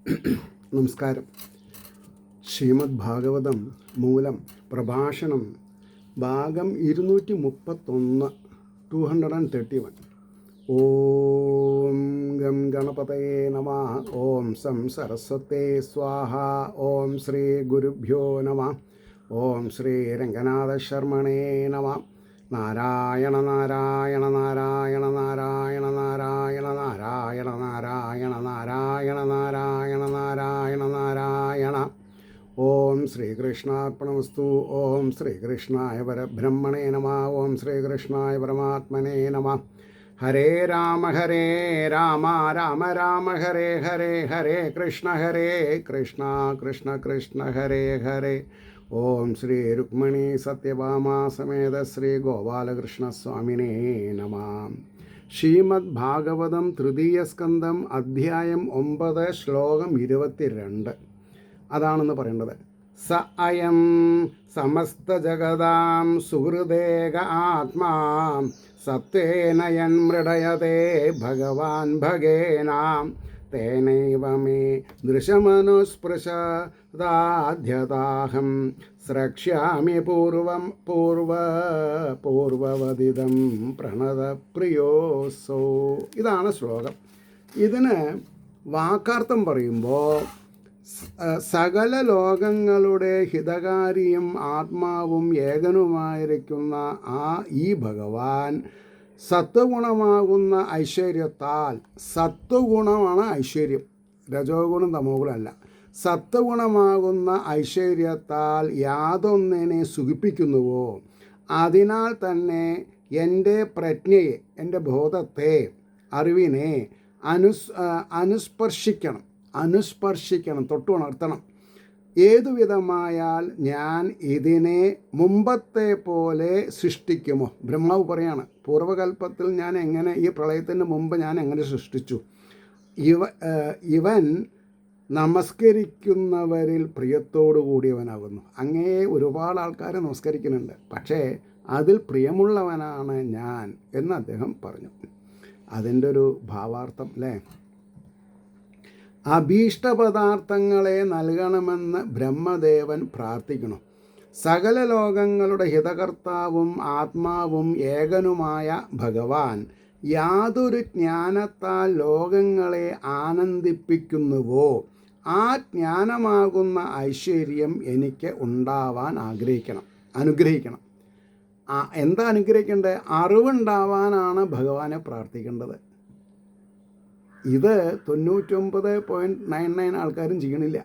നമസ്കാരം. ശ്രീമദ് ഭാഗവതം മൂലം പ്രഭാഷണം ഭാഗം 231 231. ഓം ഗം ഗണപതയേ നമഃ. ഓം സം സരസ്വതേ സ്വാഹ. ഓം ശ്രീ ഗുരുഭ്യോ നമഃ. ഓം ശ്രീ രംഗനാഥ ശർമ്മണേ നമഃ. നാരായണ നാരായണ നാരായണ നാരായണ നാരായണ നാരായണ നാരായണ നാരായണ നാരായണ നാരായണ നാരായണ. ഓം ശ്രീകൃഷ്ണാർപ്പണമസ്തു. ഓം ശ്രീകൃഷ്ണായ പരബ്രഹ്മണേ നമഃ. ഓം ശ്രീകൃഷ്ണായ പരമാത്മനേ നമഃ. ഹരേ രാമ രാമ രാമ ഹരേ ഹരേ, ഹരേ കൃഷ്ണ കൃഷ്ണ കൃഷ്ണ ഹരേ ഹരേ. ഓം ശ്രീ രുക്മിണി സത്യഭാമ സമേത ശ്രീ ഗോപാലകൃഷ്ണ സ്വാമിനേ നമഃ. ശ്രീമദ് ഭാഗവതം തൃതീയ സ്കന്ധം അധ്യായം 9 ശ്ലോകം 22. അതാണെന്ന് പറയേണ്ടത്. സ അയം സമസ്ത ജഗതാം സുഹൃദേക ആത്മാ സത്വേന യന്മൃഡയതേ ഭഗവാൻ ഭഗേനാം തേനൈവ മേ ദൃശമനുസ്പൃശദാധ്യതാഹം സ്രക്ഷ്യാമി പൂർവവദിതം പ്രണതപ്രിയോസോ. ഇതാണ് ശ്ലോകം. ഇതിന് വാക്കാർത്ഥം പറയുമ്പോൾ സകല ലോകങ്ങളുടെ ഹിതകാരിയും ആത്മാവും ഏകനുമായിരിക്കുന്ന ഈ ഭഗവാൻ സത്വഗുണമാകുന്ന ഐശ്വര്യത്താൽ, സത്വഗുണമാണ് ഐശ്വര്യം, രജോ ഗുണം തമോ ഗുണമല്ല, സത്വഗുണമാകുന്ന ഐശ്വര്യത്താൽ യാതൊന്നിനെ സുഖിപ്പിക്കുന്നുവോ അതിനാൽ തന്നെ എൻ്റെ പ്രജ്ഞയെ, എൻ്റെ ബോധത്തെ, അറിവിനെ അനുസ്പർശിക്കണം, തൊട്ടുണർത്തണം. ഏതുവിധമായാൽ ഞാൻ ഇതിനെ മുമ്പത്തെ പോലെ സൃഷ്ടിക്കുമോ? ബ്രഹ്മാവ് പറയാണ്, പൂർവ്വകൽപ്പത്തിൽ ഞാൻ എങ്ങനെ, ഈ പ്രളയത്തിന് മുമ്പ് ഞാൻ എങ്ങനെ സൃഷ്ടിച്ചു. ഇവൻ നമസ്കരിക്കുന്നവരിൽ പ്രിയത്തോടു കൂടിയവനാകുന്നു. അങ്ങേ ഒരുപാട് ആൾക്കാർ നമസ്കരിക്കുന്നുണ്ട്, പക്ഷേ അതിൽ പ്രിയമുള്ളവനാണ് ഞാൻ എന്ന് അദ്ദേഹം പറഞ്ഞു. അതിൻ്റെ ഒരു ഭാവാർത്ഥം അല്ലേ? അഭീഷ്ടപദാർത്ഥങ്ങളെ നൽകണമെന്ന് ബ്രഹ്മദേവൻ പ്രാർത്ഥിക്കണം. സകല ലോകങ്ങളുടെ ഹിതകർത്താവും ആത്മാവും ഏകനുമായ ഭഗവാൻ യാതൊരു ജ്ഞാനത്താൽ ലോകങ്ങളെ ആനന്ദിപ്പിക്കുന്നുവോ ആ ജ്ഞാനമാകുന്ന ഐശ്വര്യം എനിക്ക് ഉണ്ടാവാൻ അനുഗ്രഹിക്കണം. എന്താ അനുഗ്രഹിക്കേണ്ടത്? അറിവുണ്ടാവാനാണ് ഭഗവാനെ പ്രാർത്ഥിക്കേണ്ടത്. ഇത് 99.99 ആൾക്കാരും ചെയ്യണില്ല.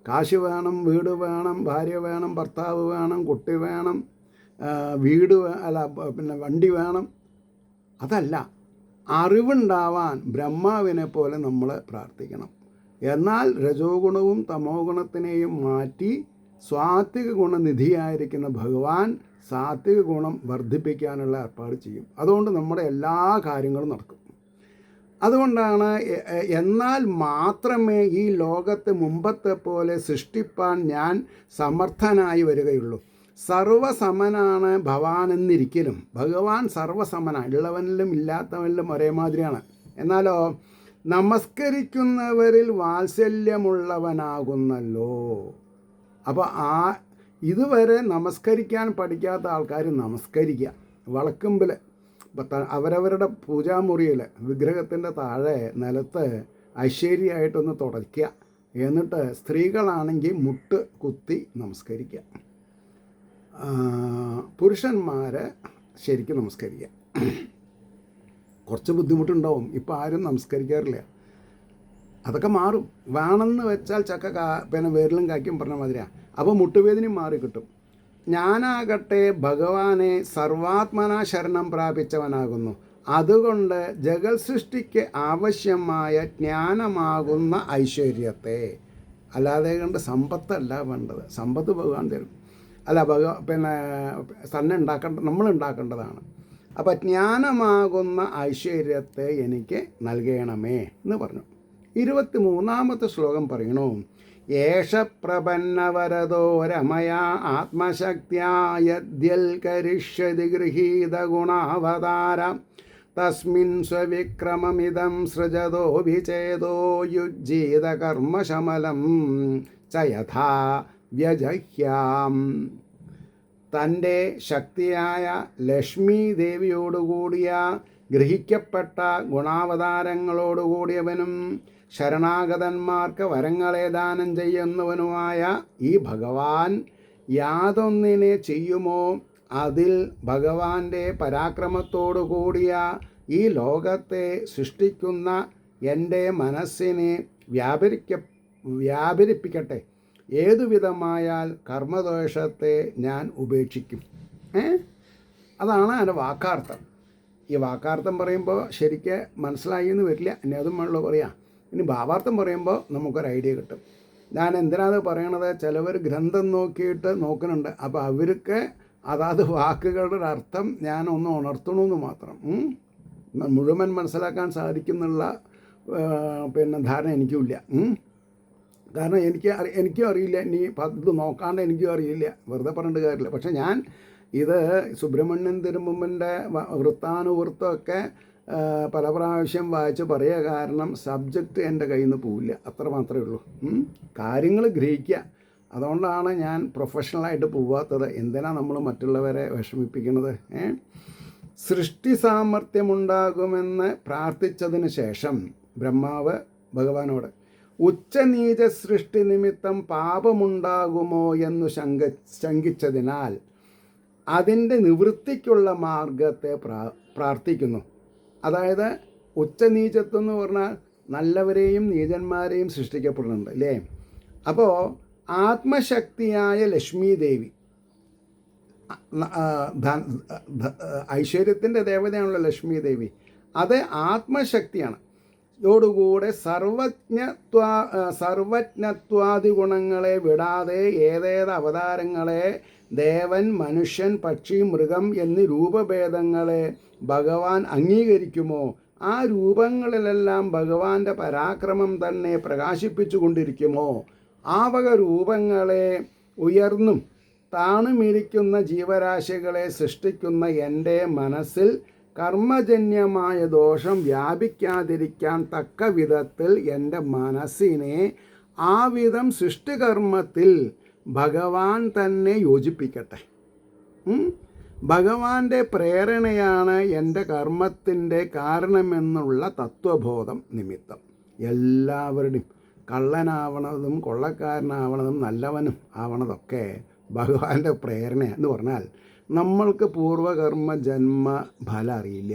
കാശ് വേണം, വീട് വേണം, ഭാര്യ വേണം, ഭർത്താവ് വേണം, കുട്ടി വേണം, വണ്ടി വേണം. അതല്ല, അറിവുണ്ടാവാൻ ബ്രഹ്മാവിനെ പോലെ നമ്മൾ പ്രാർത്ഥിക്കണം. എന്നാൽ രജോ ഗുണവും തമോ ഗുണത്തിനെയും മാറ്റി സാത്വിക ഗുണനിധിയായിരിക്കുന്ന ഭഗവാൻ സാത്വിക ഗുണം വർദ്ധിപ്പിക്കാനുള്ള ഏർപ്പാട് ചെയ്യും. അതുകൊണ്ട് നമ്മുടെ എല്ലാ കാര്യങ്ങളും നടക്കും. അതുകൊണ്ടാണ് എന്നാൽ മാത്രമേ ഈ ലോകത്തെ മുമ്പത്തെ പോലെ സൃഷ്ടിപ്പാൻ ഞാൻ സമർത്ഥനായി വരികയുള്ളൂ. സർവസമനാണ് ഭവാൻ എന്നിരിക്കലും. ഭഗവാൻ സർവസമനാണ്, ഉള്ളവനിലും ഇല്ലാത്തവനിലും ഒരേമാതിരിയാണ്. എന്നാലോ നമസ്കരിക്കുന്നവരിൽ വാത്സല്യമുള്ളവനാകുന്നല്ലോ. അപ്പോൾ ഇതുവരെ നമസ്കരിക്കാൻ പഠിക്കാത്ത ആൾക്കാർ നമസ്കരിക്കുക. വളക്കുമ്പിൽ അവരവരുടെ പൂജാമുറിയിൽ വിഗ്രഹത്തിൻ്റെ താഴെ നിലത്ത് ഐശ്വര്യമായിട്ടൊന്ന് തുടയ്ക്കുക. എന്നിട്ട് സ്ത്രീകളാണെങ്കിൽ മുട്ട് കുത്തി നമസ്കരിക്കുക. പുരുഷന്മാർ ശരിക്കും നമസ്കരിക്കുക. കുറച്ച് ബുദ്ധിമുട്ടുണ്ടാവും. ഇപ്പോൾ ആരും നമസ്കരിക്കാറില്ല. അതൊക്കെ മാറും. വേണമെന്ന് വെച്ചാൽ ചക്ക വേരിലും കാക്കും പറഞ്ഞ മാതിരിയാണ്. അപ്പോൾ മുട്ടുവേദനയും മാറി കിട്ടും. ഞാനാകട്ടെ ഭഗവാനെ സർവാത്മന ശരണം പ്രാപിച്ചവനാകുന്നു. അതുകൊണ്ട് ജഗൽ സൃഷ്ടിക്ക് ആവശ്യമായ ജ്ഞാനമാകുന്ന ഐശ്വര്യത്തെ, അല്ലാതെ കണ്ട് സമ്പത്തല്ല വേണ്ടത്. സമ്പത്ത് ഭഗവാൻ തരും. അല്ല, നമ്മൾ ഉണ്ടാക്കേണ്ടതാണ്. അപ്പം ജ്ഞാനമാകുന്ന ഐശ്വര്യത്തെ എനിക്ക് നൽകണമേ എന്ന് പറഞ്ഞു. 23-ാമത്തെ ശ്ലോകം പറയണു. ഏഷ പ്രപന്നവരദോ രമയാ ആത്മശക്തിയായദ്യൽ കരിഷ്യതി ഗൃഹീത ഗുണാവതാര തസ്മിൻ സ്വവിക്രമമിദം സൃജതോ വിചേതോ യുജ്ജീതകർമ്മശമലം ചയഥാ വ്യജഹ്യാം. തൻ്റെ ശക്തിയായ ലക്ഷ്മി ദേവിയോടുകൂടിയ ഗ്രഹിക്കപ്പെട്ട ഗുണാവതാരങ്ങളോടുകൂടിയവനും ശരണാഗതന്മാർക്ക് വരങ്ങളെ ദാനം ചെയ്യുന്നവനുമായ ഈ ഭഗവാൻ യാതൊന്നിനെ ചെയ്യുമോ അതിൽ ഭഗവാന്റെ പരാക്രമത്തോടു കൂടിയ ഈ ലോകത്തെ സൃഷ്ടിക്കുന്ന എൻ്റെ മനസ്സിനെ വ്യാപരിപ്പിക്കട്ടെ. ഏതുവിധമായാൽ കർമ്മദോഷത്തെ ഞാൻ ഉപേക്ഷിക്കും. അതാണ് അതിൻ്റെ വാക്കാർത്ഥം. ഈ വാക്കാർത്ഥം പറയുമ്പോൾ ശരിക്ക് മനസ്സിലായി എന്ന് വരില്ല, ഇനി അതും വേണമല്ലോ പറയാം. ഇനി ഭാവാർത്ഥം പറയുമ്പോൾ നമുക്കൊരു ഐഡിയ കിട്ടും. ഞാൻ എന്തിനാണ് പറയണത്, ചിലവർ ഗ്രന്ഥം നോക്കിയിട്ട് നോക്കുന്നുണ്ട്. അപ്പോൾ അവർക്ക് അതാത് വാക്കുകളുടെ അർത്ഥം ഞാനൊന്ന് ഉണർത്തണമെന്ന് മാത്രം. മുഴുവൻ മനസ്സിലാക്കാൻ സാധിക്കുന്നുള്ള ധാരണ എനിക്കുമില്ല. കാരണം എനിക്കും അറിയില്ല, ഇനി ഇത് നോക്കാണ്ട് എനിക്കും അറിയില്ല, വെറുതെ പറഞ്ഞിട്ട് കാര്യമില്ല. പക്ഷെ ഞാൻ ഇത് സുബ്രഹ്മണ്യൻ തിരുമുമ്പിൻ്റെ വൃത്താനുവൃത്തമൊക്കെ പല പ്രാവശ്യം വായിച്ച് പറയുക. കാരണം സബ്ജക്റ്റ് എൻ്റെ കയ്യിൽ നിന്ന് പോവില്ല, അത്ര മാത്രമേ ഉള്ളൂ. കാര്യങ്ങൾ ഗ്രഹിക്കുക. അതുകൊണ്ടാണ് ഞാൻ പ്രൊഫഷണലായിട്ട് പോവാത്തത്. എന്തിനാണ് നമ്മൾ മറ്റുള്ളവരെ വിഷമിപ്പിക്കുന്നത്? സൃഷ്ടി സാമർഥ്യമുണ്ടാകുമെന്ന് പ്രാർത്ഥിച്ചതിന് ശേഷം ബ്രഹ്മാവ് ഭഗവാനോട് ഉച്ചനീച സൃഷ്ടി നിമിത്തം പാപമുണ്ടാകുമോ എന്ന് ശങ്കിച്ചതിനാൽ അതിൻ്റെ നിവൃത്തിക്കുള്ള മാർഗത്തെ പ്രാർത്ഥിക്കുന്നു. അതായത് ഉച്ചനീചത്വം എന്ന് പറഞ്ഞാൽ നല്ലവരെയും നീചന്മാരെയും സൃഷ്ടിക്കപ്പെടുന്നുണ്ട് അല്ലേ? അപ്പോൾ ആത്മശക്തിയായ ലക്ഷ്മി ദേവി, ഐശ്വര്യത്തിൻ്റെ ദേവതയാണല്ലോ ലക്ഷ്മി ദേവി, അത് ആത്മശക്തിയാണ്. ഇതോടുകൂടെ സർവജ്ഞത്വാദി ഗുണങ്ങളെ വിടാതെ ഏതേത് അവതാരങ്ങളെ, ദേവൻ, മനുഷ്യൻ, പക്ഷി, മൃഗം എന്നീ രൂപഭേദങ്ങളെ ഭഗവാൻ അംഗീകരിക്കുമോ ആ രൂപങ്ങളിലെല്ലാം ഭഗവാന്റെ പരാക്രമം തന്നെ പ്രകാശിപ്പിച്ചു കൊണ്ടിരിക്കുമോ? ആ വക രൂപങ്ങളെ ഉയർന്നും താണുമിരിക്കുന്ന ജീവരാശികളെ സൃഷ്ടിക്കുന്ന എൻ്റെ മനസ്സിൽ കർമ്മജന്യമായ ദോഷം വ്യാപിക്കാതിരിക്കാൻ തക്ക വിധത്തിൽ എൻ്റെ മനസ്സിനെ ആ വിധം സൃഷ്ടികർമ്മത്തിൽ ഭഗവാൻ തന്നെ യോജിപ്പിക്കട്ടെ. ഭഗവാന്റെ പ്രേരണയാണ് എൻ്റെ കർമ്മത്തിൻ്റെ കാരണമെന്നുള്ള തത്വബോധം നിമിത്തം എല്ലാവരുടെയും കള്ളനാവണതും കൊള്ളക്കാരനാവണതും നല്ലവനും ആവണതൊക്കെ ഭഗവാന്റെ പ്രേരണ എന്ന് പറഞ്ഞാൽ നമ്മൾക്ക് പൂർവകർമ്മ ജന്മ ഫലം അറിയില്ല,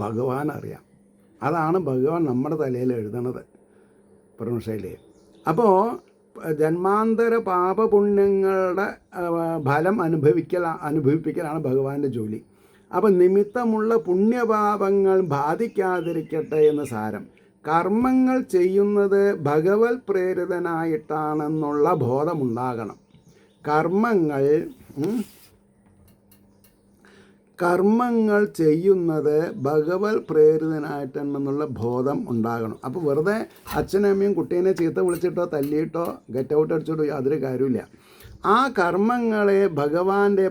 ഭഗവാൻ അറിയാം. അതാണ് ഭഗവാൻ നമ്മുടെ തലയിൽ എഴുതണത് പ്രമശയിലേ. അപ്പോൾ ജന്മാന്തര പാപപുണ്യങ്ങളുടെ ഫലം അനുഭവിപ്പിക്കലാണ് ഭഗവാന്റെ ജോലി. അപ്പം നിമിത്തമുള്ള പുണ്യപാപങ്ങൾ ബാധിക്കാതിരിക്കട്ടെ എന്ന് സാരം. കർമ്മങ്ങൾ ചെയ്യുന്നത് ഭഗവത് പ്രേരിതനായിട്ടാണെന്നുള്ള ബോധമുണ്ടാകണം. കർമ്മങ്ങൾ ചെയ്യുന്നത് ഭഗവത് പ്രേരിതനായിട്ടെന്നുള്ള ബോധം ഉണ്ടാകണം. അപ്പോൾ വെറുതെ അച്ഛനമ്മയും കുട്ടീനെ ചീത്ത വിളിച്ചിട്ടോ തല്ലിയിട്ടോ ഗെറ്റ് ഔട്ട് അടിച്ചിട്ടോ യാതൊരു കാര്യമില്ല. ആ കർമ്മങ്ങളെ ഭഗവാന്റെ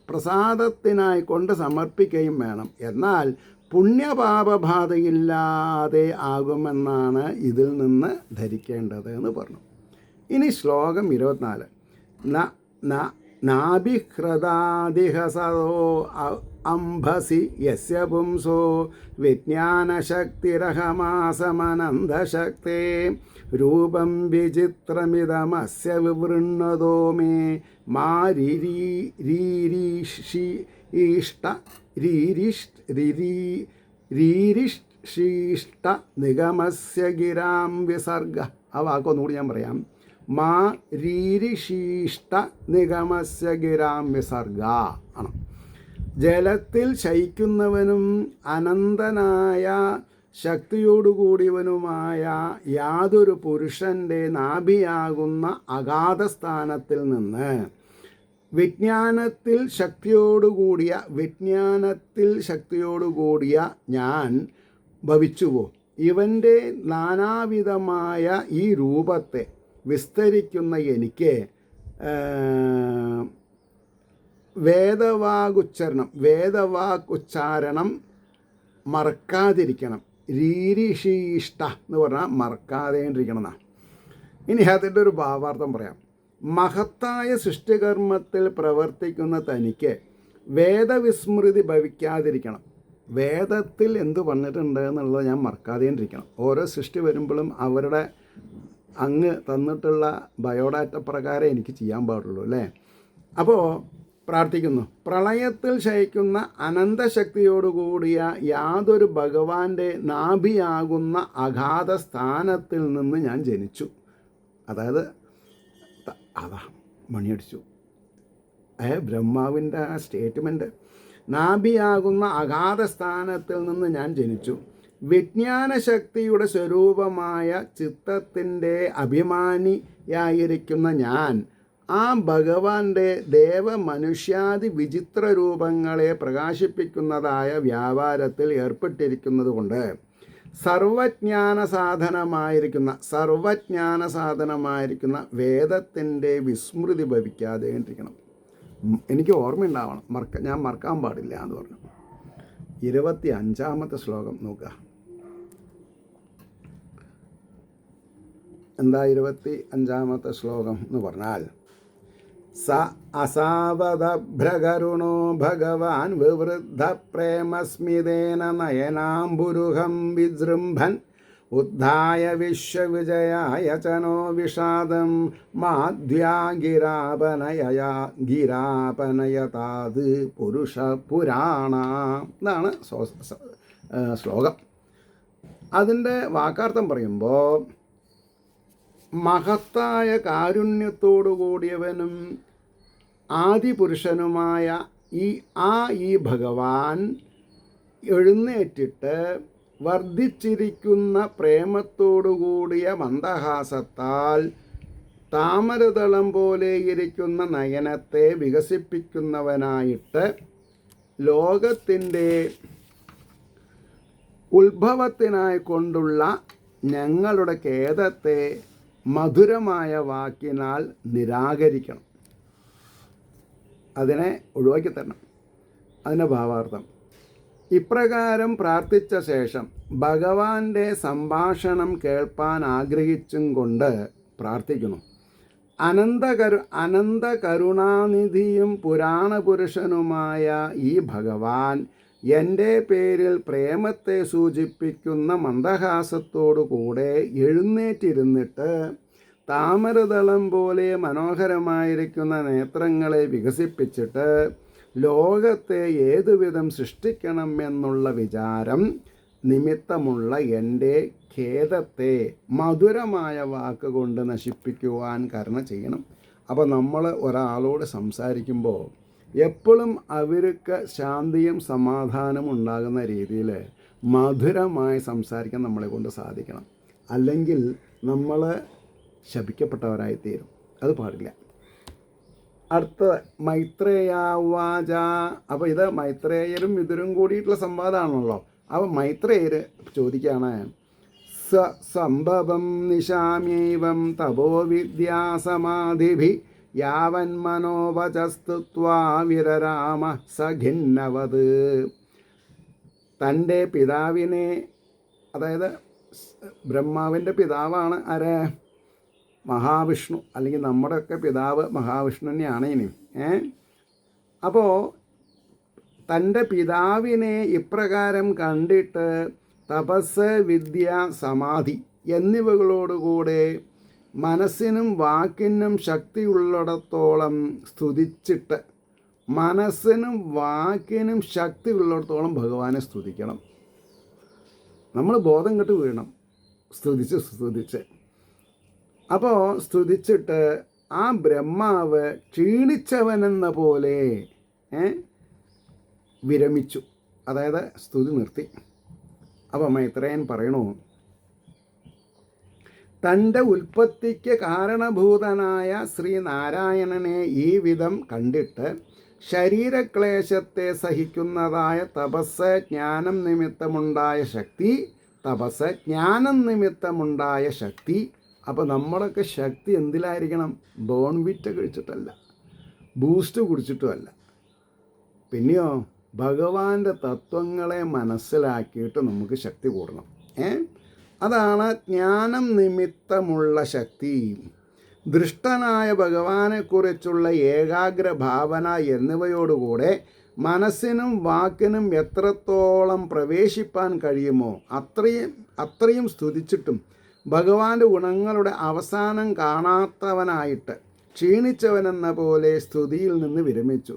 പ്രസാദത്തിനായി കൊണ്ട് സമർപ്പിക്കുകയും വേണം. എന്നാൽ പുണ്യപാപബാധയില്ലാതെ ആകുമെന്നാണ് ഇതിൽ നിന്ന് ധരിക്കേണ്ടത് എന്ന് പറഞ്ഞു. ഇനി ശ്ലോകം 24. നാഭിഹൃദാദിഹസോ അംഭസി യസ്യ പുംസോ വിജ്ഞാനശക്തിരഹമാസമനന്തശക്തേ രൂപം വിചിത്രമിതമസ്യ വിവൃണ്ണതോ മേ രീരിഷ്ട നിഗമസ്യ ഗിരാം വിസർഗ. ആ വാക്കൊന്നുകൂടി ഞാൻ പറയാം. മാ രീരിശീഷ്ട നിഗമസ്യ ഗിരാം വിസർഗ ആണ്. ജലത്തിൽ ശയിക്കുന്നവനും അനന്തനായ ശക്തിയോടുകൂടിയവനുമായ യാതൊരു പുരുഷൻ്റെ നാഭിയാകുന്ന അഗാധസ്ഥാനത്തിൽ നിന്ന് വിജ്ഞാനത്തിൽ ശക്തിയോടുകൂടിയ ഞാൻ ഭവിച്ചുവോ? ഇവൻ്റെ നാനാവിധമായ ഈ രൂപത്തെ വിസ്തരിക്കുന്ന എനിക്ക് വേദവാകുച്ചാരണം മറക്കാതിരിക്കണം. രീരിഷീഷ്ട എന്ന് പറഞ്ഞാൽ മറക്കാതേണ്ടിരിക്കണം എന്നാണ്. ഇനി അതിൻ്റെ ഒരു ഭാവാർത്ഥം പറയാം. മഹത്തായ സൃഷ്ടികർമ്മത്തിൽ പ്രവർത്തിക്കുന്ന തനിക്ക് വേദവിസ്മൃതി ഭവിക്കാതിരിക്കണം. വേദത്തിൽ എന്ത് പറഞ്ഞിട്ടുണ്ട് എന്നുള്ളത് ഞാൻ മറക്കാതേണ്ടിരിക്കണം. ഓരോ സൃഷ്ടി വരുമ്പോഴും അവരുടെ അങ്ങ് തന്നിട്ടുള്ള ബയോഡാറ്റ പ്രകാരം എനിക്ക് ചെയ്യാൻ പാടുള്ളൂ അല്ലേ. അപ്പോൾ പ്രാർത്ഥിക്കുന്നു. പ്രളയത്തിൽ ശയിക്കുന്ന അനന്തശക്തിയോടുകൂടിയ യാതൊരു ഭഗവാന്റെ നാഭിയാകുന്ന അഗാധ സ്ഥാനത്തിൽ നിന്ന് ഞാൻ ജനിച്ചു. അതായത് അതാ മണിയടിച്ചു. ബ്രഹ്മാവിൻ്റെ ആ സ്റ്റേറ്റ്മെൻറ്റ്, നാഭിയാകുന്ന അഗാധ സ്ഥാനത്തിൽ നിന്ന് ഞാൻ ജനിച്ചു. വിജ്ഞാനശക്തിയുടെ സ്വരൂപമായ ചിത്തത്തിൻ്റെ അഭിമാനിയായിരിക്കുന്ന ഞാൻ ആ ഭഗവാന്റെ ദേവമനുഷ്യാദി വിചിത്ര രൂപങ്ങളെ പ്രകാശിപ്പിക്കുന്നതായ വ്യാപാരത്തിൽ ഏർപ്പെട്ടിരിക്കുന്നത് കൊണ്ട് സർവജ്ഞാന സാധനമായിരിക്കുന്ന വേദത്തിൻ്റെ വിസ്മൃതി ഭവിക്കാതെ ഇരിക്കണം. എനിക്ക് ഓർമ്മയുണ്ടാവണം, ഞാൻ മറക്കാൻ പാടില്ല എന്ന് പറഞ്ഞു. 25-ാമത്തെ ശ്ലോകം നോക്കുക. എന്താ 25-ാമത്തെ ശ്ലോകം എന്ന് പറഞ്ഞാൽ, സ അസാവതഭ്രകരുണോ ഭഗവാൻ വിവൃദ്ധ പ്രേമസ്മിതേന നയനാംബുരുഹം വിജൃംഭൻ ഉദ്ധായ വിശ്വവിജയായ ചനോ വിഷാദം ഗിരാപനയതാത് പുരുഷ പുരാണ എന്നാണ് ശ്ലോകം. അതിൻ്റെ വാക്കാർത്ഥം പറയുമ്പോൾ, മഹത്തായ കാരുണ്യത്തോടു കൂടിയവനും ആദിപുരുഷനുമായ ഈ ഭഗവാൻ എഴുന്നേറ്റിട്ട് വർദ്ധിച്ചിരിക്കുന്ന പ്രേമത്തോടുകൂടിയ മന്ദഹാസത്താൽ താമരതളം പോലെ ഇരിക്കുന്ന നയനത്തെ വികസിപ്പിക്കുന്നവനായിട്ട് ലോകത്തിൻ്റെ ഉത്ഭവത്തിനായി കൊണ്ടുള്ള ഞങ്ങളുടെ ഖേദത്തെ മധുരമായ വാക്കിനാൽ നിരാകരിക്കണം. അതിനെ ഒഴിവാക്കി തരണം. അതിൻ്റെ ഭാവാർത്ഥം, ഇപ്രകാരം പ്രാർത്ഥിച്ച ശേഷം ഭഗവാന്റെ സംഭാഷണം കേൾപ്പാൻ ആഗ്രഹിച്ചും കൊണ്ട് പ്രാർത്ഥിക്കുന്നു. അനന്തകരുണാനിധിയും പുരാണപുരുഷനുമായ ഈ ഭഗവാൻ എൻ്റെ പേരിൽ പ്രേമത്തെ സൂചിപ്പിക്കുന്ന മന്ദഹാസത്തോടു കൂടെ എഴുന്നേറ്റിരുന്നിട്ട് താമരതളം പോലെ മനോഹരമായിരിക്കുന്ന നേത്രങ്ങളെ വികസിപ്പിച്ചിട്ട് ലോകത്തെ ഏതുവിധം സൃഷ്ടിക്കണമെന്നുള്ള വിചാരം നിമിത്തമുള്ള എൻ്റെ ഖേദത്തെ മധുരമായ വാക്കുകൊണ്ട് നശിപ്പിക്കുവാൻ കരുണ ചെയ്യണം. അപ്പോൾ നമ്മൾ ഒരാളോട് സംസാരിക്കുമ്പോൾ എപ്പോഴും അവർക്ക് ശാന്തിയും സമാധാനവും ഉണ്ടാകുന്ന രീതിയിൽ മധുരമായി സംസാരിക്കാൻ നമ്മളെ കൊണ്ട് സാധിക്കണം. അല്ലെങ്കിൽ നമ്മൾ ശപിക്കപ്പെട്ടവരായിത്തീരും. അത് പാടില്ല. അടുത്തത് മൈത്രേയാവാച. അപ്പോൾ ഇത് മൈത്രേയരും വിതുരും കൂടിയിട്ടുള്ള സംവാദമാണല്ലോ. അപ്പോൾ മൈത്രേയർ ചോദിക്കുകയാണ്, സംഭവം നിശാമ്യൈവം തപോ വിദ്യാസമാധിഭി യാവൻ മനോവചസ്തുത്വാ വിരരാമ സഖിന്നവത്. തൻ്റെ പിതാവിനെ, അതായത് ബ്രഹ്മാവിൻ്റെ പിതാവാണ് ആര്? മഹാവിഷ്ണു, അല്ലെങ്കിൽ നമ്മുടെയൊക്കെ പിതാവ് മഹാവിഷ്ണു തന്നെയാണ് ഇനി. അപ്പോൾ തൻ്റെ പിതാവിനെ ഇപ്രകാരം കണ്ടിട്ട് തപസ്, വിദ്യ, സമാധി എന്നിവകളോടുകൂടെ മനസ്സിനും വാക്കിനും ശക്തിയുള്ളിടത്തോളം സ്തുതിച്ചിട്ട്, മനസ്സിനും വാക്കിനും ശക്തിയുള്ളിടത്തോളം ഭഗവാനെ സ്തുതിക്കണം. നമ്മൾ ബോധം കെട്ട് വീഴണം സ്തുതിച്ച്. അപ്പോൾ സ്തുതിച്ചിട്ട് ആ ബ്രഹ്മാവ് ക്ഷീണിച്ചവനെന്ന പോലെ വിരമിച്ചു, അതായത് സ്തുതി നിർത്തി. അപ്പോൾ മൈത്രേയൻ പറയണു, തൻ്റെ ഉൽപ്പത്തിക്ക് കാരണഭൂതനായ ശ്രീനാരായണനെ ഈ വിധം കണ്ടിട്ട് ശരീരക്ലേശത്തെ സഹിക്കുന്നതായ തപസ് ജ്ഞാനം നിമിത്തമുണ്ടായ ശക്തി. അപ്പോൾ നമ്മളൊക്കെ ശക്തി എന്തിലായിരിക്കണം? ബോൺവിറ്റ കഴിച്ചിട്ടല്ല, ബൂസ്റ്റ് കുടിച്ചിട്ടുമല്ല, പിന്നെയോ ഭഗവാന്റെ തത്വങ്ങളെ മനസ്സിലാക്കിയിട്ട് നമുക്ക് ശക്തി കൂടണം. അതാണ് ജ്ഞാനം നിമിത്തമുള്ള ശക്തി. ദൃഷ്ടനായ ഭഗവാനെക്കുറിച്ചുള്ള ഏകാഗ്ര ഭാവന എന്നിവയോടുകൂടെ മനസ്സിനും വാക്കിനും എത്രത്തോളം പ്രവേശിപ്പാൻ കഴിയുമോ അത്രയും സ്തുതിച്ചിട്ടും ഭഗവാന്റെ ഗുണങ്ങളുടെ അവസാനം കാണാത്തവനായിട്ട് ക്ഷീണിച്ചവനെന്ന പോലെ സ്തുതിയിൽ നിന്ന് വിരമിച്ചു.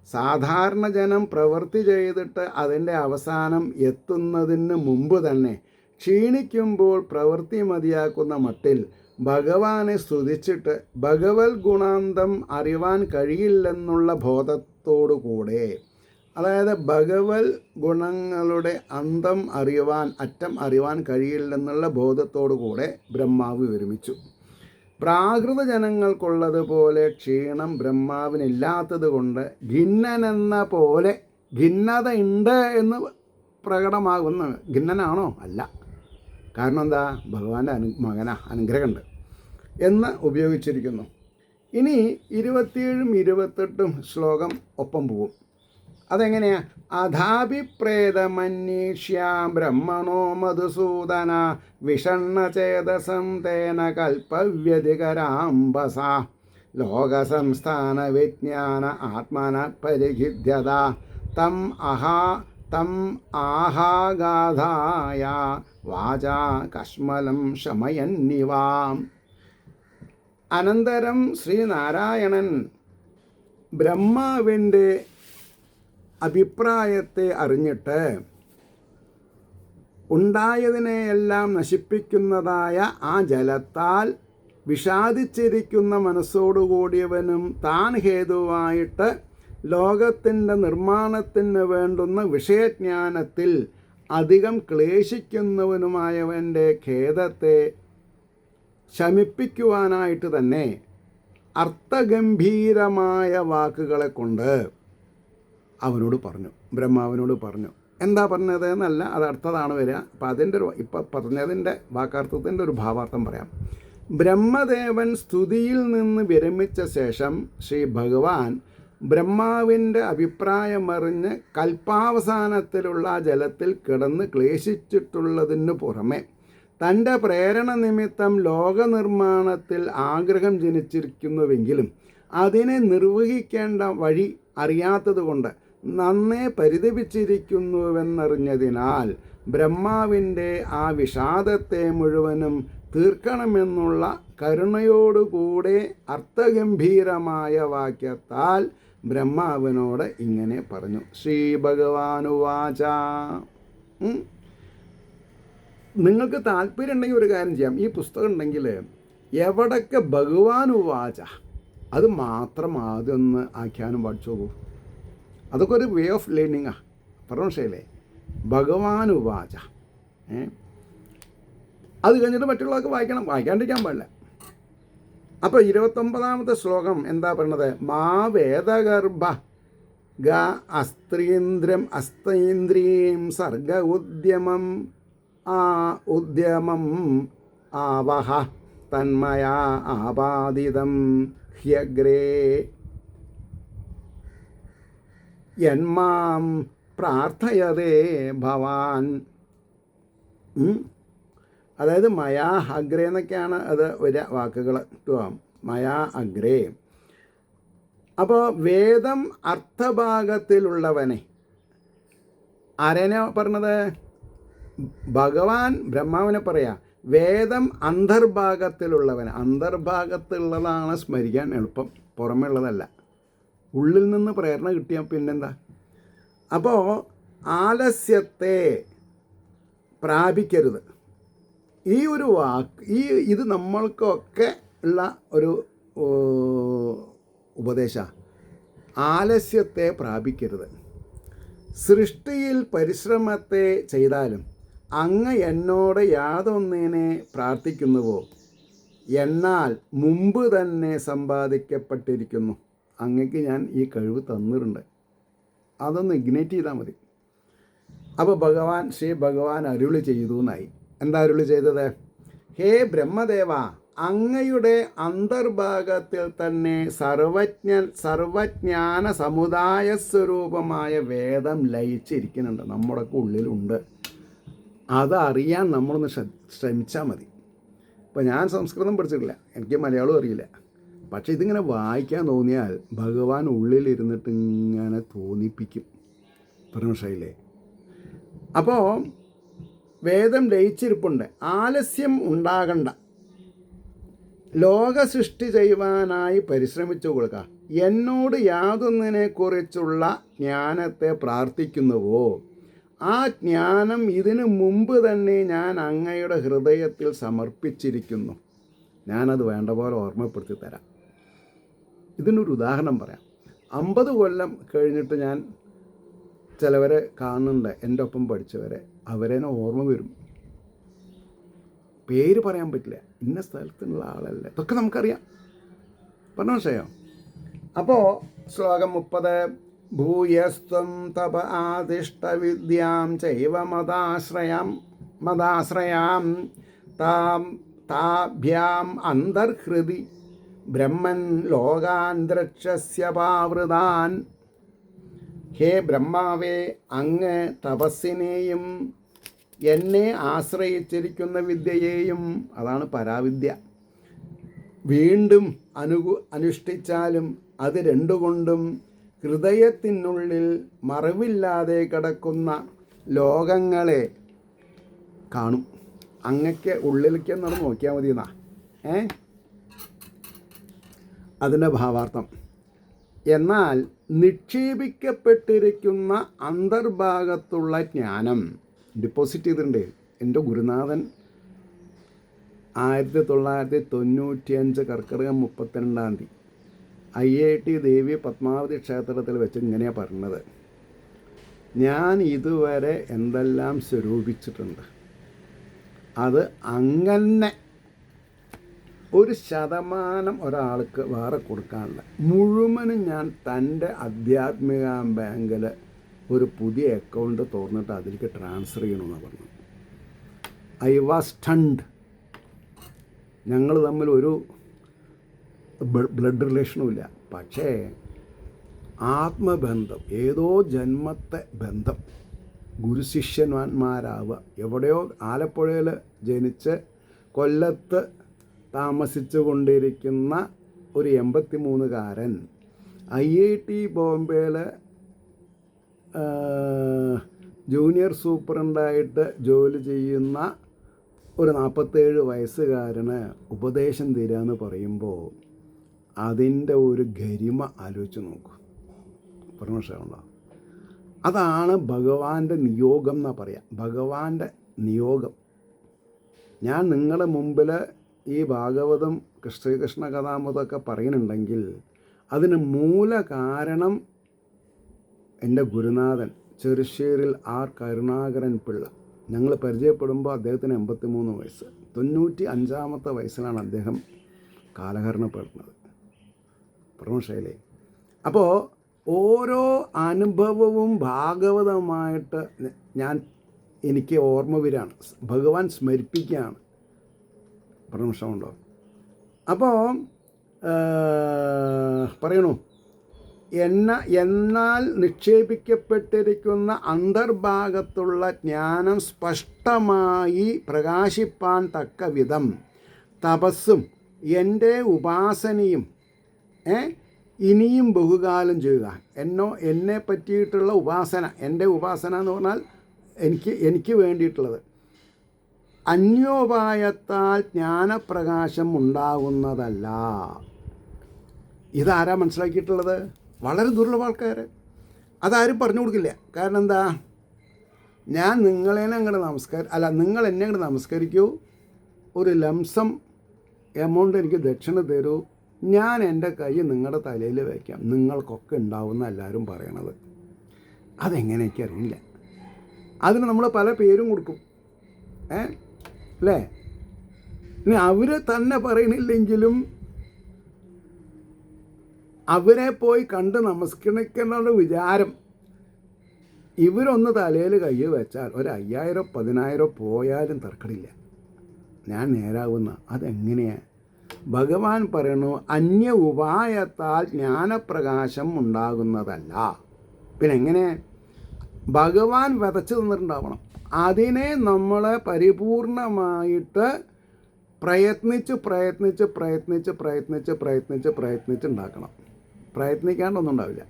സാധാരണ ജനം പ്രവൃത്തി ചെയ്തിട്ട് അതിൻ്റെ അവസാനം എത്തുന്നതിന് മുമ്പ് തന്നെ ക്ഷീണിക്കുമ്പോൾ പ്രവൃത്തി മതിയാക്കുന്ന മട്ടിൽ ഭഗവാനെ സ്തുതിച്ചിട്ട് ഭഗവത് ഗുണാന്തം അറിവാൻ കഴിയില്ലെന്നുള്ള ബോധത്തോടു കൂടെ, അതായത് ഭഗവത് ഗുണങ്ങളുടെ അറ്റം അറിവാൻ കഴിയില്ലെന്നുള്ള ബോധത്തോടു കൂടെ ബ്രഹ്മാവ് വിരമിച്ചു. പ്രാകൃത ജനങ്ങൾക്കുള്ളതുപോലെ ക്ഷീണം ബ്രഹ്മാവിനില്ലാത്തത് കൊണ്ട് ഖിന്നനെന്ന പോലെ ഖിന്നത ഉണ്ട് എന്ന് പ്രകടമാകുന്ന ഖിന്നനാണോ? അല്ല. കാരണം എന്താ? ഭഗവാന്റെ അനുഗ്രഹമുണ്ട് എന്ന് ഉപയോഗിച്ചിരിക്കുന്നു. ഇനി 27ഉം 28ഉം ശ്ലോകം ഒപ്പം പോവും. അതെങ്ങനെയാ? അധാഭിപ്രേതമന്വേഷ്യാം ബ്രഹ്മണോ മധുസൂദന വിഷണ്ണചേതസം തേന കൽപ്പവ്യധികരാംബസ ലോകസംസ്ഥാന വിജ്ഞാന ആത്മന പരിഹിദ്യത തം ആഹാഗാധായ വാചാ കശ്മലം ശമയന്നിവാം. അനന്തരം ശ്രീനാരായണൻ ബ്രഹ്മാവിൻ്റെ അഭിപ്രായത്തെ അറിഞ്ഞിട്ട് ഉണ്ടായതിനെയെല്ലാം നശിപ്പിക്കുന്നതായ ആ ജലത്താൽ വിഷാദിച്ചിരിക്കുന്ന മനസ്സോടുകൂടിയവനും താൻ ഹേതുവായിട്ട് ലോകത്തിൻ്റെ നിർമ്മാണത്തിന് വേണ്ടുന്ന വിഷയജ്ഞാനത്തിൽ അധികം ക്ലേശിക്കുന്നവനുമായവൻ്റെ ഖേദത്തെ ശമിപ്പിക്കുവാനായിട്ട് തന്നെ അർത്ഥഗംഭീരമായ വാക്കുകളെ കൊണ്ട് അവനോട് പറഞ്ഞു, ബ്രഹ്മാവിനോട് പറഞ്ഞു. എന്താ പറഞ്ഞത് എന്നല്ല, അത് അർത്ഥതാണ് വരിക. അപ്പം അതിൻ്റെ ഇപ്പം പറഞ്ഞതിൻ്റെ വാക്കാർത്ഥത്തിൻ്റെ ഒരു ഭാവാർത്ഥം പറയാം. ബ്രഹ്മദേവൻ സ്തുതിയിൽ നിന്ന് വിരമിച്ച ശേഷം ശ്രീ ഭഗവാൻ ബ്രഹ്മാവിൻ്റെ അഭിപ്രായമറിഞ്ഞ് കൽപ്പാവസാനത്തിലുള്ള ജലത്തിൽ കിടന്ന് ക്ലേശിച്ചിട്ടുള്ളതിനു പുറമെ തൻ്റെ പ്രേരണ നിമിത്തം ലോകനിർമ്മാണത്തിൽ ആഗ്രഹം ജനിച്ചിരിക്കുന്നുവെങ്കിലും അതിനെ നിർവഹിക്കേണ്ട വഴി അറിയാത്തതുകൊണ്ട് നന്നേ പരിതപിച്ചിരിക്കുന്നുവെന്നറിഞ്ഞതിനാൽ ബ്രഹ്മാവിൻ്റെ ആ വിഷാദത്തെ മുഴുവനും തീർക്കണമെന്നുള്ള കരുണയോടുകൂടെ അർത്ഥഗംഭീരമായ വാക്യത്താൽ ബ്രഹ്മാവിനോട് ഇങ്ങനെ പറഞ്ഞു. ശ്രീ ഭഗവാനുവാച. നിങ്ങൾക്ക് താല്പര്യം ഉണ്ടെങ്കിൽ ഒരു കാര്യം ചെയ്യാം. ഈ പുസ്തകം ഉണ്ടെങ്കിൽ എവിടൊക്കെ ഭഗവാനുവാച അത് മാത്രം ആദ്യം ഒന്ന് ആഖ്യാനം പഠിച്ചു പോകും. അതൊക്കെ ഒരു വേ ഓഫ് ലേണിങ്ങാണ്. പറഞ്ഞേ ഭഗവാനുവാച. അത് കഴിഞ്ഞിട്ട് മറ്റുള്ളവർക്ക് വായിക്കാണ്ടിരിക്കാൻ പാടില്ല. അപ്പോൾ 29ാമത്തെ ശ്ലോകം എന്താ പറയണത്? മാ വേദഗർഭ ഗ അസ്തൈന്ദ്രിയം സർഗ ഉദ്യമം ആവഹ തന്മയാ ആപാദിതം ഹ്യഗ്രേ യന്മാം പ്രാർത്ഥയതേ ഭവാൻ. അതായത് മയാ അഗ്രേ എന്നൊക്കെയാണ് അത് ഒരു വാക്കുകൾ. മയാ അഗ്രേ. അപ്പോൾ വേദം അർത്ഥഭാഗത്തിലുള്ളവനെ ആരേനെ പറഞ്ഞത്? ഭഗവാൻ ബ്രഹ്മാവിനെ പറയാം. വേദം അന്തർഭാഗത്തിലുള്ളവനെ. അന്തർഭാഗത്തുള്ളതാണ് സ്മരിക്കാൻ എളുപ്പം, പുറമേ ഉള്ളതല്ല. ഉള്ളിൽ നിന്ന് പ്രേരണ കിട്ടിയാൽ പിന്നെന്താ? അപ്പോൾ ആലസ്യത്തെ പ്രാപിക്കരുത്. ഈ ഒരു വാക്ക് ഇത് നമ്മൾക്കൊക്കെ ഉള്ള ഒരു ഉപദേശ. ആലസ്യത്തെ പ്രാപിക്കരുത്. സൃഷ്ടിയിൽ പരിശ്രമത്തെ ചെയ്താലും അങ്ങ് എന്നോട് യാതൊന്നിനെ പ്രാർത്ഥിക്കുന്നുവോ എന്നാൽ മുമ്പ് തന്നെ സമ്പാദിക്കപ്പെട്ടിരിക്കുന്നു. അങ്ങക്ക് ഞാൻ ഈ കഴിവ് തന്നിട്ടുണ്ട്, അതൊന്ന് ഇഗ്നേറ്റ് ചെയ്താൽ മതി. അപ്പോൾ ശ്രീ ഭഗവാൻ അരുളി ചെയ്തു എന്നായി. എന്താ അരുളി ചെയ്തത്? ഹേ ബ്രഹ്മദേവ, അങ്ങയുടെ അന്തർഭാഗത്തിൽ തന്നെ സർവജ്ഞാന സമുദായ സ്വരൂപമായ വേദം ലയിച്ചിരിക്കുന്നുണ്ട്, നമ്മുടെ ഉള്ളിലുണ്ട്. അതറിയാൻ നമ്മളൊന്ന് ശ്രമിച്ചാൽ മതി. ഇപ്പോൾ ഞാൻ സംസ്കൃതം പഠിച്ചിട്ടില്ല, എനിക്ക് മലയാളം അറിയില്ല. പക്ഷേ ഇതിങ്ങനെ വായിക്കാൻ തോന്നിയാൽ ഭഗവാൻ ഉള്ളിലിരുന്നിട്ട് ഇങ്ങനെ തോന്നിപ്പിക്കും. മനസ്സിലായില്ലേ? അപ്പോൾ വേദം ലയിച്ചിരിപ്പുണ്ട്. ആലസ്യം ഉണ്ടാകണ്ട. ലോക സൃഷ്ടി ചെയ്യുവാനായി പരിശ്രമിച്ചു കൊടുക്കുക. എന്നോട് യാതൊന്നിനെക്കുറിച്ചുള്ള ജ്ഞാനത്തെ പ്രാർത്ഥിക്കുന്നുവോ ആ ജ്ഞാനം ഇതിനു മുമ്പ് തന്നെ ഞാൻ അങ്ങയുടെ ഹൃദയത്തിൽ സമർപ്പിച്ചിരിക്കുന്നു. ഞാനത് വേണ്ട പോലെ ഓർമ്മപ്പെടുത്തി തരാം. ഇതിനൊരു ഉദാഹരണം പറയാം. 50 കൊല്ലം കഴിഞ്ഞിട്ട് ഞാൻ ചിലവരെ കാണുന്നുണ്ട്, എൻ്റെ ഒപ്പം പഠിച്ചവരെ. അവരെന്നെ ഓർമ്മ വരും. പേര് പറയാൻ പറ്റില്ല, ഇന്ന സ്ഥലത്തുള്ള ആളല്ലേ, ഇതൊക്കെ നമുക്കറിയാം. പറഞ്ഞോ ശയോ. അപ്പോൾ ശ്ലോകം 30. ഭൂയസ്ത്വം തപ ആദിഷ്ടവിദ്യാം ചൈവ മദാശ്രയാം താഭ്യാം അന്തർഹൃതി ബ്രഹ്മൻ ലോകാൻ ദ്രക്ഷസ്യ പാവൃതാൻ. ഹേ ബ്രഹ്മാവേ, അങ്ങ് തപസ്സിനെയും എന്നെ ആശ്രയിച്ചിരിക്കുന്ന വിദ്യയെയും, അതാണ് പരാവിദ്യ, വീണ്ടും അനുഷ്ഠിച്ചാലും അത് രണ്ടുകൊണ്ടും ഹൃദയത്തിനുള്ളിൽ മറവില്ലാതെ കിടക്കുന്ന ലോകങ്ങളെ കാണും. അങ്ങക്ക് ഉള്ളിലേക്ക് എന്നാണ് നോക്കിയാൽ മതി എന്നാ അതിൻ്റെ ഭാവാർത്ഥം. എന്നാൽ നിക്ഷേപിക്കപ്പെട്ടിരിക്കുന്ന അന്തർഭാഗത്തുള്ള ജ്ഞാനം ഡിപ്പോസിറ്റ് ചെയ്തിട്ടുണ്ട്. എൻ്റെ ഗുരുനാഥൻ 1995 കർക്കിടകം 32 IIT ദേവി പത്മാവതി ക്ഷേത്രത്തിൽ വെച്ച് ഇങ്ങനെയാണ് പറഞ്ഞത്: ഞാൻ ഇതുവരെ എന്തെല്ലാം സ്വരൂപിച്ചിട്ടുണ്ട് അത് അങ്ങനെ 1% ഒരാൾക്ക് വേറെ കൊടുക്കാനുള്ള മുഴുവനും ഞാൻ തൻ്റെ ആധ്യാത്മിക ബാങ്കിൽ ഒരു പുതിയ അക്കൗണ്ട് തുറന്നിട്ട് അതിലേക്ക് ട്രാൻസ്ഫർ ചെയ്യണമെന്ന് പറഞ്ഞു. I was stunt. ഞങ്ങൾ തമ്മിൽ ഒരു ബ്ലഡ് റിലേഷനും ഇല്ല, പക്ഷേ ആത്മബന്ധം, ഏതോ ജന്മത്തെ ബന്ധം, ഗുരുശിഷ്യന്മാരാവുക. എവിടെയോ ആലപ്പുഴയിൽ ജനിച്ച് കൊല്ലത്ത് താമസിച്ചു കൊണ്ടിരിക്കുന്ന ഒരു 83കാരൻ IIT ബോംബെയിൽ ജൂനിയർ സൂപ്രണ്ടായിട്ട് ജോലി ചെയ്യുന്ന ഒരു 47 വയസ്സുകാരന് ഉപദേശം തരാമെന്ന് പറയുമ്പോൾ അതിൻ്റെ ഒരു ഗരിമ ആലോചിച്ച് നോക്കൂ. പ്രമോഷനുണ്ടോ? അതാണ് ഭഗവാന്റെ നിയോഗം എന്നാണ് പറയാം. ഭഗവാന്റെ നിയോഗം. ഞാൻ നിങ്ങളുടെ മുമ്പിൽ ഈ ഭാഗവതം ശ്രീകൃഷ്ണ കഥാമൃതമൊക്കെ പറയുന്നുണ്ടെങ്കിൽ അതിന് മൂല കാരണം എൻ്റെ ഗുരുനാഥൻ ചെറുശ്ശേരിൽ ആർ കരുണാകരൻ പിള്ള. ഞങ്ങൾ പരിചയപ്പെടുമ്പോൾ അദ്ദേഹത്തിന് 83 വയസ്സ്. 95 വയസ്സിലാണ് അദ്ദേഹം കാലഹരണപ്പെടുന്നത്. പ്രമോഷയിലെ. അപ്പോൾ ഓരോ അനുഭവവും ഭാഗവതമായിട്ട് എനിക്ക് ഓർമ്മ വരികയാണ്, ഭഗവാൻ സ്മരിപ്പിക്കുകയാണ്. പ്രമോഷമുണ്ടോ? അപ്പോൾ പറയണു, എന്നാൽ നിക്ഷേപിക്കപ്പെട്ടിരിക്കുന്ന അന്തർഭാഗത്തുള്ള ജ്ഞാനം സ്പഷ്ടമായി പ്രകാശിപ്പാൻ തക്ക വിധം തപസ്സും എൻ്റെ ഉപാസനയും ഇനിയും ബഹുകാലം ചെയ്യുക. എന്നെ പറ്റിയിട്ടുള്ള ഉപാസന, എൻ്റെ ഉപാസന എന്ന് പറഞ്ഞാൽ എനിക്ക് വേണ്ടിയിട്ടുള്ളത്. അന്യോപായത്താൽ ജ്ഞാനപ്രകാശം ഉണ്ടാകുന്നതല്ല. ഇതാരാ മനസ്സിലാക്കിയിട്ടുള്ളത്? വളരെ ദുർലഭ ആൾക്കാർ. അതാരും പറഞ്ഞു കൊടുക്കില്ല. കാരണം എന്താ? ഞാൻ നിങ്ങൾ എന്നെ അങ്ങോട്ട് നമസ്കരിക്കൂ, ഒരു ലംസം എമൗണ്ട് എനിക്ക് ദക്ഷിണ തരൂ, ഞാൻ എൻ്റെ കൈ നിങ്ങളുടെ തലയിൽ വയ്ക്കാം, നിങ്ങൾക്കൊക്കെ ഉണ്ടാവുന്ന എല്ലാവരും പറയണത്. അതെങ്ങനെ എനിക്കറിയില്ല. അതിന് നമ്മൾ പല പേരും കൊടുക്കും, അല്ലേ? ഇനി അവർ തന്നെ പറയണില്ലെങ്കിലും അവരെ പോയി കണ്ട് നമസ്കരിക്കുന്ന വിചാരം. ഇവരൊന്ന് തലയിൽ കൈ വെച്ചാൽ ഒരു 5000 10,000 പോയാലും തർക്കടില്ല, ഞാൻ നേരാകുന്ന. അതെങ്ങനെയാണ്? ഭഗവാൻ പറയുന്നു അന്യ ഉപായത്താൽ ജ്ഞാനപ്രകാശം ഉണ്ടാകുന്നതല്ല. പിന്നെ എങ്ങനെ? ഭഗവാൻ വിതച്ചു തന്നിട്ടുണ്ടാവണം. അതിനെ നമ്മൾ പരിപൂർണമായിട്ട് പ്രയത്നിച്ചുണ്ടാക്കണം. പ്രയത്നിക്കാണ്ടൊന്നും ഉണ്ടാവില്ല.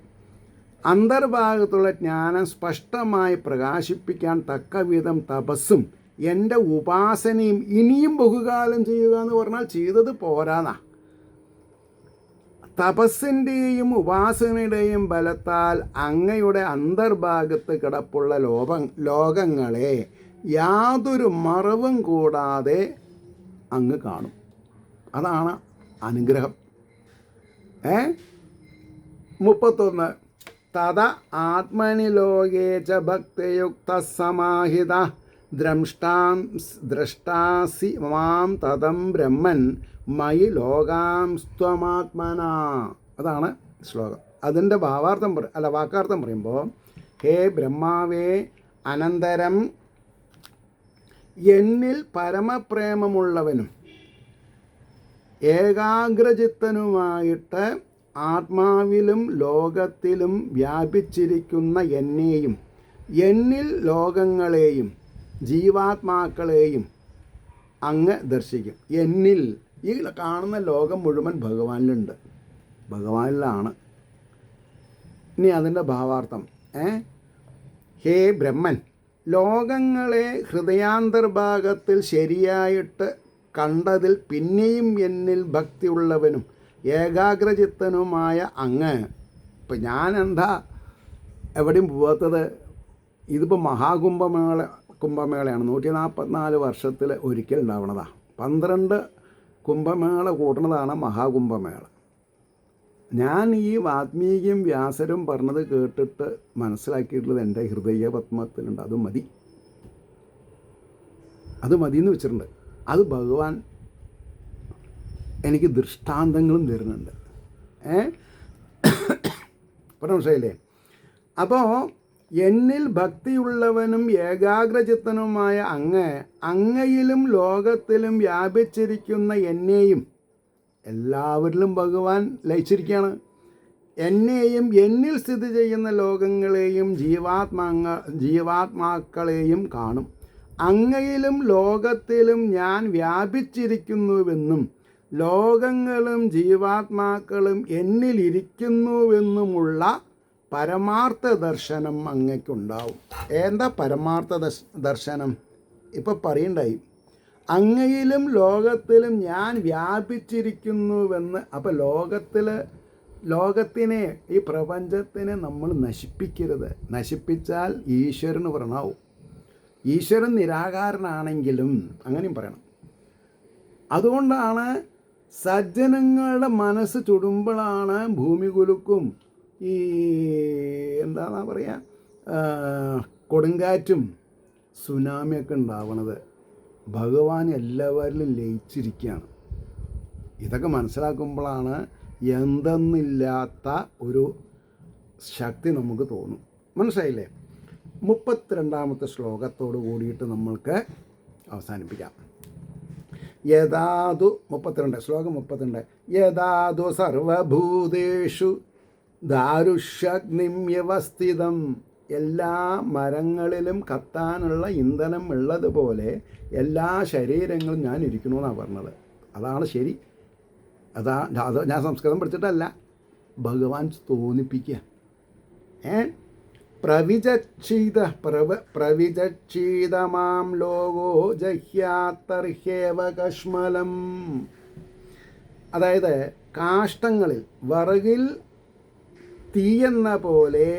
അന്തർഭാഗത്തുള്ള ജ്ഞാനം സ്പഷ്ടമായി പ്രകാശിപ്പിക്കാൻ തക്കവിധം തപസ്സും എൻ്റെ ഉപാസനയും ഇനിയും ബഹുകാലം ചെയ്യുക എന്ന് പറഞ്ഞാൽ ചെയ്തത് പോരാന്നാ. തപസ്സിൻ്റെയും ഉപാസനയുടെയും ബലത്താൽ അങ്ങയുടെ അന്തർഭാഗത്ത് കിടപ്പുള്ള ലോകങ്ങളെ യാതൊരു മറവും കൂടാതെ അങ്ങ് കാണും. അതാണ് അനുഗ്രഹം. 31 തത ആത്മനി ലോകേ ച ഭക്തയുക്ത സമാഹിത ദ്രഷ്ടാസി മാം തതം ബ്രഹ്മൻ മയി ലോകാംസ്ത്വമാത്മന. അതാണ് ശ്ലോകം. അതിൻ്റെ വാക്കാർത്ഥം പറയുമ്പോൾ, ഹേ ബ്രഹ്മാവേ, അനന്തരം എന്നിൽ പരമപ്രേമമുള്ളവനും ഏകാഗ്രചിത്തനുമായിട്ട് ആത്മാവിലും ലോകത്തിലും വ്യാപിച്ചിരിക്കുന്ന എന്നെയും എന്നിൽ ലോകങ്ങളെയും ജീവാത്മാക്കളെയും അങ്ങ് ദർശിക്കും. എന്നിൽ ഈ കാണുന്ന ലോകം മുഴുവൻ ഭഗവാനിലാണ്. ഇനി അതിൻ്റെ ഭാവാർത്ഥം, ഹേ ബ്രഹ്മൻ, ലോകങ്ങളെ ഹൃദയാന്തർഭാഗത്തിൽ ശരിയായിട്ട് കണ്ടതിൽ പിന്നെയും എന്നിൽ ഭക്തിയുള്ളവനും ഏകാഗ്രചിത്തനുമായ അങ്ങ്. ഇപ്പം ഞാൻ എന്താ എവിടെയും പോകാത്തത്? ഇതിപ്പോൾ കുംഭമേളയാണ്. 144 വർഷത്തിൽ ഒരിക്കൽ ഉണ്ടാവണതാണ്. 12 കുംഭമേള കൂട്ടുന്നതാണ് മഹാകുംഭമേള. ഞാൻ ഈ വാത്മീകിയും വ്യാസരും പറഞ്ഞത് കേട്ടിട്ട് മനസ്സിലാക്കിയിട്ടുള്ളത് എൻ്റെ ഹൃദയപത്മത്തിലുണ്ട്. അത് മതി എന്ന് വെച്ചിട്ടുണ്ട്. അത് ഭഗവാൻ എനിക്ക് ദൃഷ്ടാന്തങ്ങളും തരുന്നുണ്ട്. മനസ്സിലായില്ലേ? അപ്പോൾ എന്നിൽ ഭക്തിയുള്ളവനും ഏകാഗ്രചിത്തനുമായ അങ്ങയിലും ലോകത്തിലും വ്യാപിച്ചിരിക്കുന്ന എന്നെയും, എല്ലാവരിലും ഭഗവാൻ ലയിച്ചിരിക്കുകയാണ്. എന്നെയും എന്നിൽ സ്ഥിതി ചെയ്യുന്ന ലോകങ്ങളെയും ജീവാത്മാക്കളെയും കാണും. അങ്ങയിലും ലോകത്തിലും ഞാൻ വ്യാപിച്ചിരിക്കുന്നുവെന്നും ലോകങ്ങളും ജീവാത്മാക്കളും എന്നിലിരിക്കുന്നുവെന്നുമുള്ള പരമാർത്ഥ ദർശനം അങ്ങയ്ക്കുണ്ടാവും. എന്താ പരമാർത്ഥ ദർശനം? ഇപ്പം പറയണ്ടായി, അങ്ങയിലും ലോകത്തിലും ഞാൻ വ്യാപിച്ചിരിക്കുന്നുവെന്ന്. അപ്പം ലോകത്തിനെ, ഈ പ്രപഞ്ചത്തിനെ നമ്മൾ നശിപ്പിക്കരുത്. നശിപ്പിച്ചാൽ ഈശ്വരന് വ്രണാവും. ഈശ്വരൻ നിരാകാരനാണെങ്കിലും അങ്ങനെയും പറയണം. അതുകൊണ്ടാണ് സജ്ജനങ്ങളുടെ മനസ്സ് ചുടുമ്പോഴാണ് ഭൂമി കുലുക്കും, ഈ എന്താണെന്നാ പറയുക, കൊടുങ്കാറ്റും സുനാമിയൊക്കെ ഉണ്ടാവണത്. ഭഗവാൻ എല്ലാവരിലും ലയിച്ചിരിക്കുകയാണ്. ഇതൊക്കെ മനസ്സിലാക്കുമ്പോഴാണ് എന്തെന്നില്ലാത്ത ഒരു ശക്തി നമുക്ക് തോന്നും. മനസ്സിലായില്ലേ? 32ാമത്തെ ശ്ലോകത്തോട് കൂടിയിട്ട് നമ്മൾക്ക് അവസാനിപ്പിക്കാം. യഥാതു 32 ശ്ലോകം 32 യഥാതു സർവഭൂതേഷു ദാരുഷ്യഗ്നിം വ്യവസ്ഥിതം. എല്ലാ മരങ്ങളിലും കത്താനുള്ള ഇന്ധനം ഉള്ളതുപോലെ എല്ലാ ശരീരങ്ങളും ഞാൻ ഇരിക്കണമെന്നാണ് പറഞ്ഞത്. അതാണ് ശരി. അത് ഞാൻ സംസ്കൃതം പഠിച്ചിട്ടല്ല, ഭഗവാൻ തോന്നിപ്പിക്കുക. പ്രവിചക്ഷീതമാം ലോകോ ജഹ്യാത്തർഹ്യേവ കശ്മലം. അതായത് കാഷ്ടങ്ങളിൽ വിറകിൽ തീയെന്ന പോലെ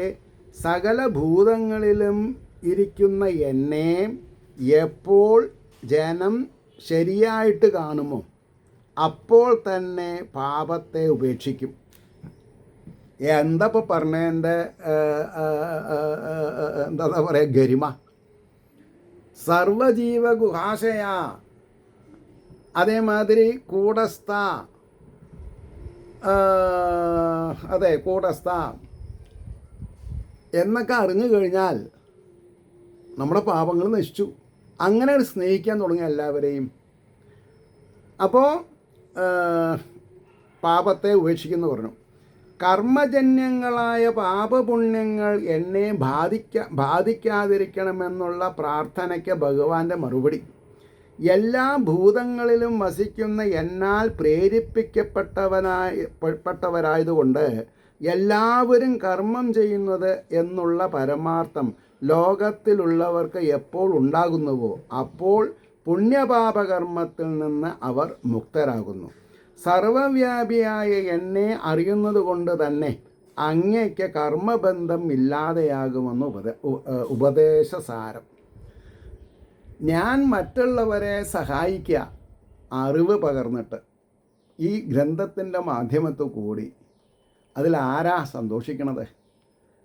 സകല ഭൂതങ്ങളിലും ഇരിക്കുന്ന എന്നെ എപ്പോൾ ജനം ശരിയായിട്ട് കാണുമോ അപ്പോൾ തന്നെ പാപത്തെ ഉപേക്ഷിക്കും. എന്താ ഇപ്പോൾ പറഞ്ഞതിൻ്റെ എന്താ പറയുക, ഗരിമ. സർവജീവ ഗുഹാശയ, അതേമാതിരി കൂടസ്ഥ, അതെ കൂടസ്ഥ എന്നൊക്കെ അറിഞ്ഞു കഴിഞ്ഞാൽ നമ്മുടെ പാപങ്ങൾ നശിച്ചു. അങ്ങനെ സ്നേഹിക്കാൻ തുടങ്ങി എല്ലാവരെയും. അപ്പോൾ പാപത്തെ ഉപേക്ഷിക്കുന്നു പറഞ്ഞു. കർമ്മജന്യങ്ങളായ പാപപുണ്യങ്ങൾ എന്നെ ബാധിക്കാതിരിക്കണമെന്നുള്ള പ്രാർത്ഥനയ്ക്ക് ഭഗവാന്റെ മറുപടി, എല്ലാ ഭൂതങ്ങളിലും വസിക്കുന്ന എന്നാൽ പ്രേരിപ്പിക്കപ്പെട്ടവരായതുകൊണ്ട് എല്ലാവരും കർമ്മം ചെയ്യുന്നത് എന്നുള്ള പരമാർത്ഥം ലോകത്തിലുള്ളവർക്ക് എപ്പോൾ ഉണ്ടാകുന്നുവോ അപ്പോൾ പുണ്യപാപകർമ്മത്തിൽ നിന്ന് അവർ മുക്തരാകുന്നു. സർവവ്യാപിയായ എന്നെ അറിയുന്നത് കൊണ്ട് തന്നെ അങ്ങയ്ക്ക് കർമ്മബന്ധം ഇല്ലാതെയാകുമെന്ന് ഉപദേശസാരം. ഞാൻ മറ്റുള്ളവരെ സഹായിക്കുക, അറിവ് പകർന്നിട്ട് ഈ ഗ്രന്ഥത്തിൻ്റെ മാധ്യമത്തിൽ കൂടി അതിലാരാ സന്തോഷിക്കണത്?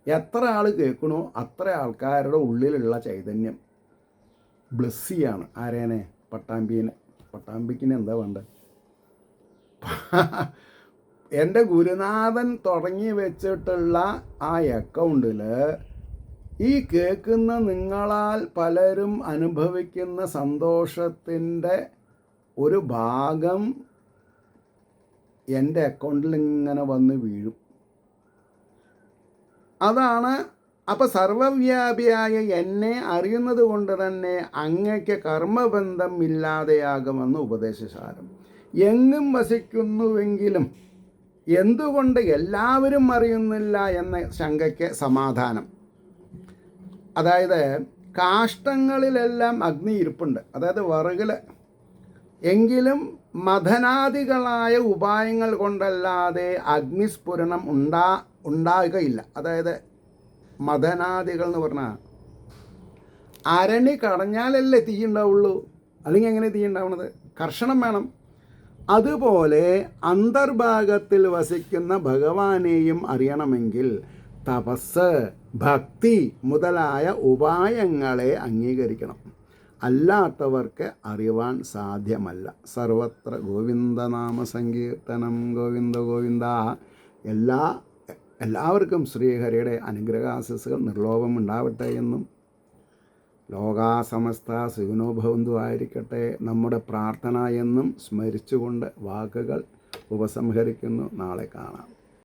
എത്ര ആൾ കേൾക്കണോ അത്ര ആൾക്കാരുടെ ഉള്ളിലുള്ള ചൈതന്യം ബ്ലെസ് ചെയ്യാണ്. ആരേനെ? പട്ടാമ്പിനെ. പട്ടാമ്പിക്കിന് എന്താ വേണ്ടത്? എൻ്റെ ഗുരുനാഥൻ തുടങ്ങി വെച്ചിട്ടുള്ള ആ അക്കൗണ്ടിൽ ഈ കേൾക്കുന്ന നിങ്ങളാൽ പലരും അനുഭവിക്കുന്ന സന്തോഷത്തിൻ്റെ ഒരു ഭാഗം എൻ്റെ അക്കൗണ്ടിൽ ഇങ്ങനെ വന്ന് വീഴും. അതാണ്. അപ്പോൾ സർവവ്യാപിയായ എന്നെ അറിയുന്നത് കൊണ്ട് തന്നെ അങ്ങയ്ക്ക് കർമ്മബന്ധം ഇല്ലാതെയാകുമെന്ന് ഉപദേശസാരം. എങ്ങും വസിക്കുന്നുവെങ്കിലും എന്തുകൊണ്ട് എല്ലാവരും അറിയുന്നില്ല എന്ന ശങ്കയ്ക്ക് സമാധാനം. അതായത് കാഷ്ടങ്ങളിലെല്ലാം അഗ്നി ഇരിപ്പുണ്ട്, അതായത് വിറകിൽ. എങ്കിലും മഥനാദികളായ ഉപായങ്ങൾ കൊണ്ടല്ലാതെ അഗ്നിസ്ഫുരണം ഉണ്ടാകുകയില്ല. അതായത് മഥനാദികൾ എന്ന് പറഞ്ഞാൽ അരണി കടഞ്ഞാലല്ലേ തീ ഉണ്ടാവുള്ളൂ, അല്ലെങ്കിൽ എങ്ങനെ തീ ഉണ്ടാവുന്നത്? കർഷണം വേണം. അതുപോലെ അന്തർഭാഗത്തിൽ വസിക്കുന്ന ഭഗവാനെയും അറിയണമെങ്കിൽ തപസ്, ഭക്തി മുതലായ ഉപായങ്ങളെ അംഗീകരിക്കണം. അല്ലാത്തവർക്ക് അറിവാൻ സാധ്യമല്ല. സർവത്ര ഗോവിന്ദനാമ സങ്കീർത്തനം. ഗോവിന്ദ ഗോവിന്ദ. എല്ലാവർക്കും ശ്രീഹരിയുടെ അനുഗ്രഹാശിസുകൾ നിർലോഭം ഉണ്ടാവട്ടെ എന്നും ലോകാസമസ്ത സുഖിനോ ഭവന്തു ആയിരിക്കട്ടെ നമ്മുടെ പ്രാർത്ഥന എന്നും സ്മരിച്ചുകൊണ്ട് വാക്കുകൾ ഉപസംഹരിക്കുന്നു. നാളെ കാണാം.